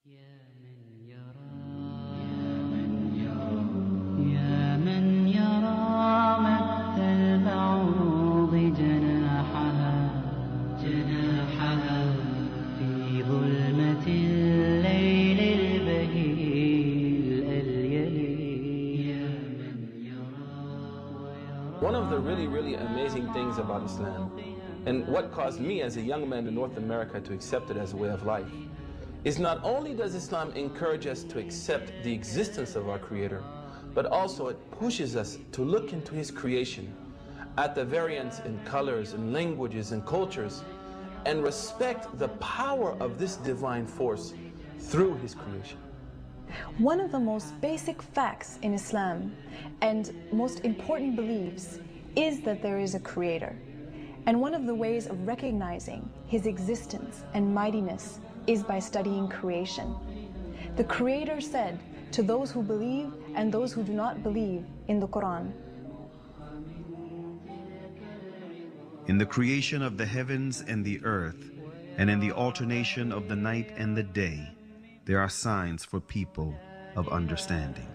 يا من يرى مد البعوض جناحها في ظلمة الليل البهيل اليلي يا من يرى. One of the really amazing things about Islam, and what caused me as a young man in North America to accept it as a way of life, is not only does Islam encourage us to accept the existence of our Creator, but also it pushes us to look into His creation at the variance in colors and languages and cultures and respect the power of this divine force through His creation. One of the most basic facts in Islam and most important beliefs is that there is a Creator. And one of the ways of recognizing His existence and mightiness is by studying creation. The Creator said to those who believe and those who do not believe in the Quran, "In the creation of the heavens and the earth, and in the alternation of the night and the day, there are signs for people of understanding."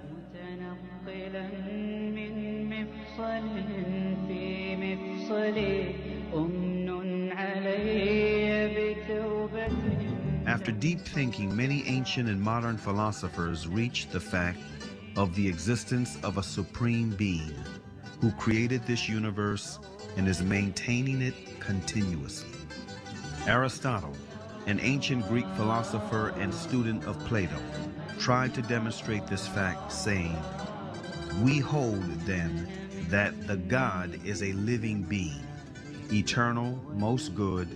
After deep thinking, many ancient and modern philosophers reached the fact of the existence of a supreme being who created this universe and is maintaining it continuously. Aristotle, an ancient Greek philosopher and student of Plato, tried to demonstrate this fact, saying, "We hold, then, that the God is a living being, eternal, most good,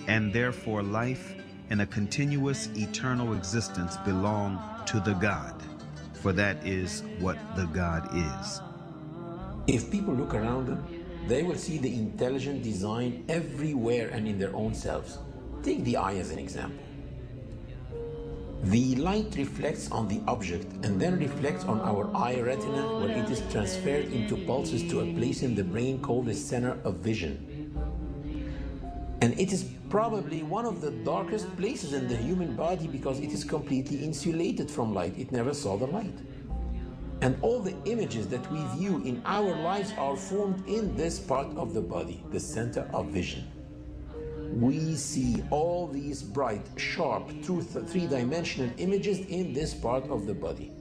and therefore life and a continuous eternal existence belong to the God, for that is what the God is." If people look around them, they will see the intelligent design everywhere and in their own selves. Take the eye as an example. The light reflects on the object and then reflects on our eye retina, where it is transferred into pulses to a place in the brain called the center of vision. And it is probably one of the darkest places in the human body because it is completely insulated from light. It never saw the light. And all the images that we view in our lives are formed in this part of the body, the center of vision. We see all these bright, sharp, three-dimensional images in this part of the body,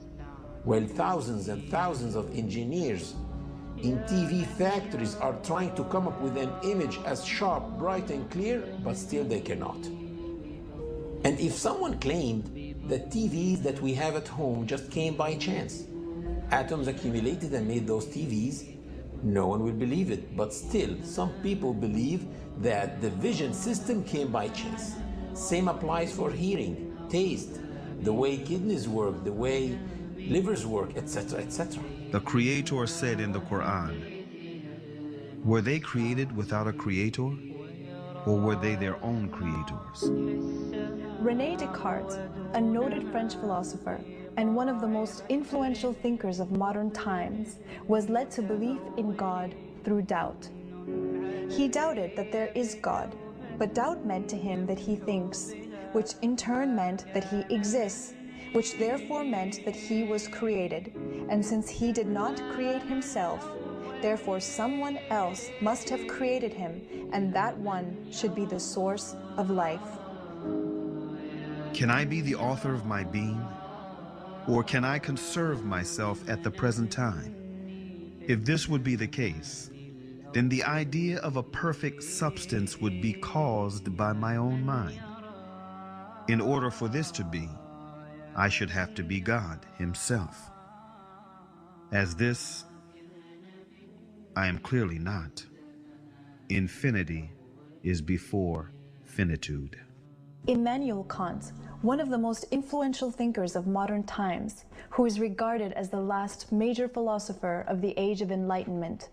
while thousands and thousands of engineers in TV factories are trying to come up with an image as sharp, bright, and clear, but still they cannot. And if someone claimed that TVs that we have at home just came by chance, atoms accumulated and made those TVs, no one will believe it. But still, some people believe that the vision system came by chance. Same applies for hearing, taste, the way kidneys work, the way livers work, etc., etc. The Creator said in the Quran, "Were they created without a creator, or were they their own creators?" René Descartes, a noted French philosopher and one of the most influential thinkers of modern times, was led to belief in God through doubt. He doubted that there is God, but doubt meant to him that he thinks, which in turn meant that he exists, which therefore meant that he was created. And since he did not create himself, therefore someone else must have created him, and that one should be the source of life. Can I be the author of my being? Or can I conserve myself at the present time? If this would be the case, then the idea of a perfect substance would be caused by my own mind. In order for this to be, I should have to be God Himself. As this, I am clearly not. Infinity is before finitude. Immanuel Kant, one of the most influential thinkers of modern times, who is regarded as the last major philosopher of the Age of Enlightenment,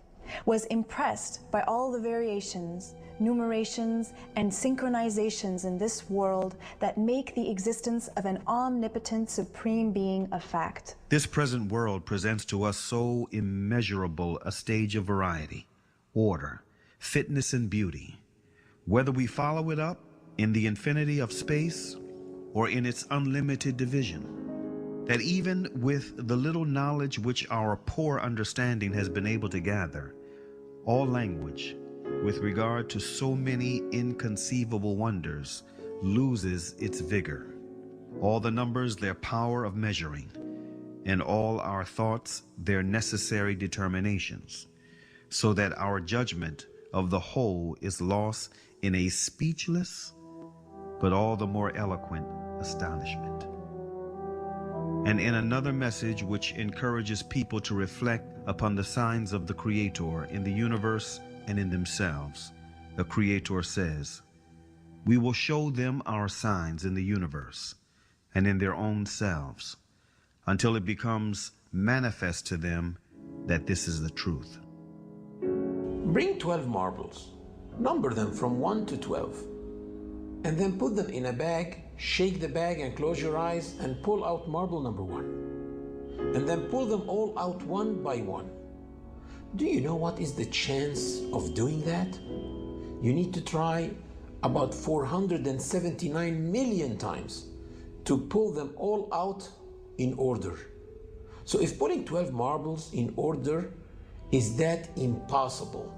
was impressed by all the variations, numerations, and synchronizations in this world that make the existence of an omnipotent supreme being a fact. This present world presents to us so immeasurable a stage of variety, order, fitness, and beauty. Whether we follow it up in the infinity of space or in its unlimited division. That even with the little knowledge which our poor understanding has been able to gather, all language, with regard to so many inconceivable wonders, loses its vigor, all the numbers their power of measuring, and all our thoughts their necessary determinations, so that our judgment of the whole is lost in a speechless, but all the more eloquent astonishment. And in another message which encourages people to reflect upon the signs of the Creator in the universe and in themselves, the Creator says, "We will show them our signs in the universe and in their own selves, until it becomes manifest to them that this is the truth." Bring 12 marbles, number them from 1 to 12, and then put them in a bag, shake the bag and close your eyes and pull out marble number 1. And then pull them all out one by one. Do you know what is the chance of doing that? You need to try about 479 million times to pull them all out in order. So if putting 12 marbles in order is that impossible,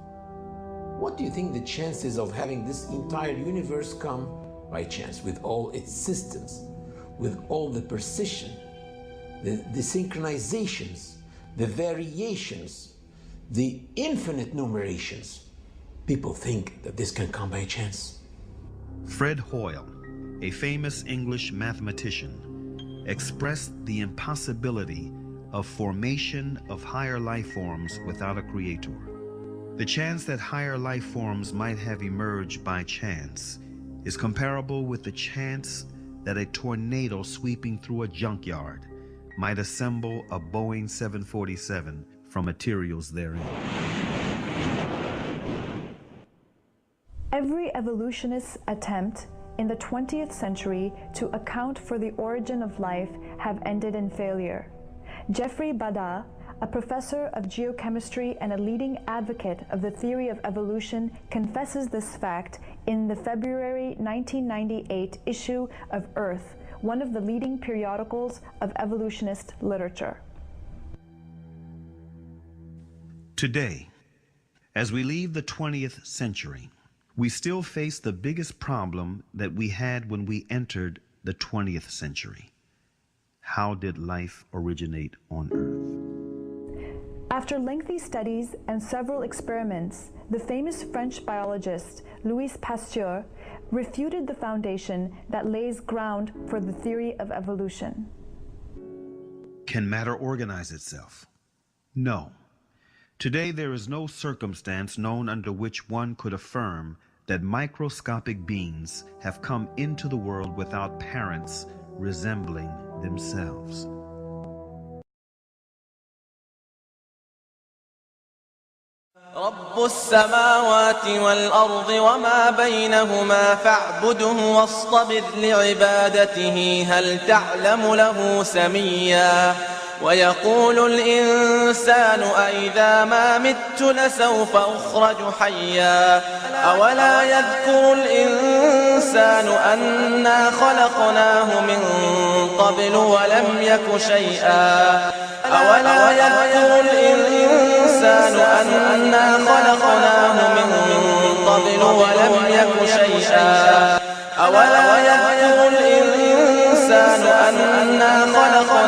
what do you think the chances of having this entire universe come by chance, with all its systems, with all the precision, the synchronizations, the variations, the infinite numerations? People think that this can come by chance. Fred Hoyle, a famous English mathematician, expressed the impossibility of formation of higher life forms without a creator. The chance that higher life forms might have emerged by chance is comparable with the chance that a tornado sweeping through a junkyard might assemble a Boeing 747 from materials therein. Every evolutionist's attempt in the 20th century to account for the origin of life have ended in failure. Jeffrey Bada, a professor of geochemistry and a leading advocate of the theory of evolution, confesses this fact in the February 1998 issue of Earth, one of the leading periodicals of evolutionist literature. Today, as we leave the 20th century, we still face the biggest problem that we had when we entered the 20th century. How did life originate on Earth? After lengthy studies and several experiments, the famous French biologist Louis Pasteur refuted the foundation that lays ground for the theory of evolution. Can matter organize itself? No. Today there is no circumstance known under which one could affirm that microscopic beings have come into the world without parents resembling themselves. رب السماوات والأرض وما بينهما فاعبده واصطبر لعبادته هل تعلم له سميا ويقول الإنسان أإذا ما مت لسوف أخرج حيا أولا يذكر الإنسان أنا خلقناه من قبل ولم يك شيئا أولا يذكر الإنسان أنا خلقناه من قبل ولم يك شيئا أولا يذكر الإنسان أنا خلقناه